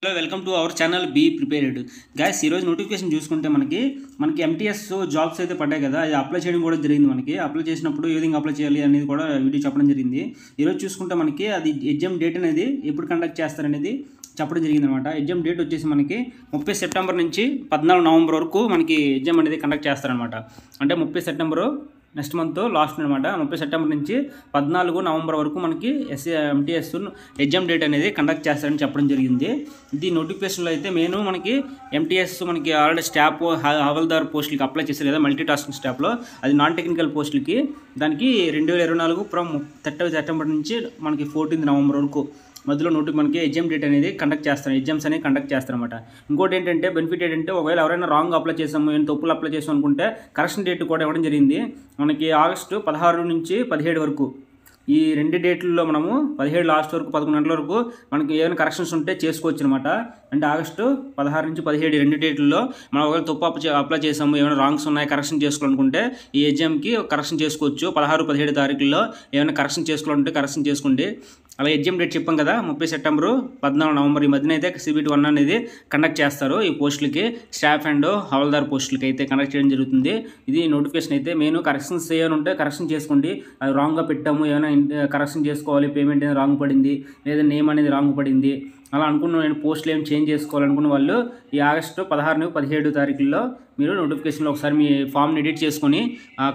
Hello welcome to our channel be prepared guys. ఈరోజు notification చూసుకుంటే మనకి ఎంటీఎస్ జాబ్స్ అయితే పడ్డాయి కదా, అది అప్లై చేయడం కూడా జరిగింది. మనకి అప్లై చేసినప్పుడు ఏ విధంగా అప్లై చేయాలి అనేది కూడా వీడియో చెప్పడం జరిగింది. ఈరోజు చూసుకుంటే మనకి అది ఎగ్జామ్ డేట్ అనేది ఎప్పుడు కండక్ట్ చేస్తారనేది చెప్పడం జరిగింది అనమాట. ఎగ్జామ్ డేట్ వచ్చేసి మనకి 30 సెప్టెంబర్ నుంచి 14 నవంబర్ వరకు మనకి ఎగ్జామ్ అనేది కండక్ట్ చేస్తారనమాట. అంటే 30 సెప్టెంబర్ నెక్స్ట్ మంత్ లాస్ట్ అనమాట. 30 సెప్టెంబర్ నుంచి 14 నవంబర్ వరకు మనకి ఎంటీఎస్ ఎగ్జామ్ డేట్ అనేది కండక్ట్ చేస్తారని చెప్పడం జరిగింది. ఇది నోటిఫికేషన్లో అయితే మెయిన్ మనకి ఎంటీఎస్ మనకి ఆల్రెడీ స్టాఫ్ హవల్దార్ పోస్టులకి అప్లై చేశారు కదా, మల్టీ టాస్కింగ్ స్టాఫ్లో. అది నాన్ టెక్నికల్ పోస్టులకి దానికి 2024 ఫ్రమ్ 30 సెప్టెంబర్ నుంచి మనకి 14 నవంబర్ వరకు మధ్యలో మనకి ఎగ్జామ్ డేట్ అనేది కండక్ట్ చేస్తారు, ఎగ్జామ్స్ అనేది కండక్ట్ చేస్తారనమాట. ఇంకోటి ఏంటంటే బెనిఫిట్ ఏంటంటే ఒకవేళ ఎవరైనా రాంగ్ అప్లై చేసాము, ఏమైనా తప్పులు అప్లై చేసాం అనుకుంటే కరెక్షన్ డేట్ కూడా ఇవ్వడం జరిగింది. మనకి ఆగస్టు 16 నుంచి 17 వరకు ఈ 2 డేట్లలో మనము 17 లాస్ట్ వరకు 11 గంటల వరకు మనకి ఏమైనా కరెక్షన్స్ ఉంటే చేసుకోవచ్చు అనమాట. అంటే ఆగస్టు 16 నుంచి 17 2 డేట్లలో మనం ఒకవేళ తప్పు అప్లై చేసాము, ఏమైనా రాంగ్స్ ఉన్నాయి కరెక్షన్ చేసుకోవాలనుకుంటే ఈ ఎగ్జామ్కి కరెక్షన్ చేసుకోవచ్చు. 16, 17 తారీఖుల్లో ఏమైనా కరెక్షన్ చేసుకోవాలంటే కరెక్షన్ చేసుకోండి. అలా ఎగ్జామ్ డేట్ చెప్పాం కదా, 30 సెప్టెంబర్ 14 నవంబర్ ఈ మధ్యన అయితే CBT 1 అనేది కండక్ట్ చేస్తారు. ఈ పోస్టులకి స్టాఫ్ అండ్ హవల్దార్ పోస్టులకి అయితే కండక్ట్ చేయడం జరుగుతుంది. ఇది నోటిఫికేషన్ అయితే మెయిన్ కరెక్షన్స్ ఏమైనా ఉంటే కరెక్షన్ చేసుకోండి. అది రాంగ్గా పెట్టాము, ఏమైనా కరెక్షన్ చేసుకోవాలి, పేమెంట్ అనేది రాంగ్ పడింది లేదా నేమ్ అనేది రాంగ్ పడింది అలా అనుకున్న నేను పోస్టులు ఏమి చేంజ్ చేసుకోవాలనుకున్న వాళ్ళు ఈ ఆగస్టు 16, 17 తారీఖుల్లో మీరు నోటిఫికేషన్లో ఒకసారి మీ ఫామ్ని ఎడిట్ చేసుకొని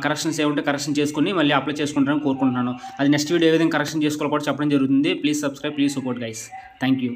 కరెక్షన్స్ ఏముంటే కరెక్షన్ చేసుకొని మళ్ళీ అప్లై చేసుకుంటారని కోరుకుంటున్నాను. అది నెక్స్ట్ వీడియో ఏ విధంగా కరెక్షన్ చేసుకోవాలి కూడా చెప్పడం జరుగుతుంది. Please subscribe, please support guys. Thank you.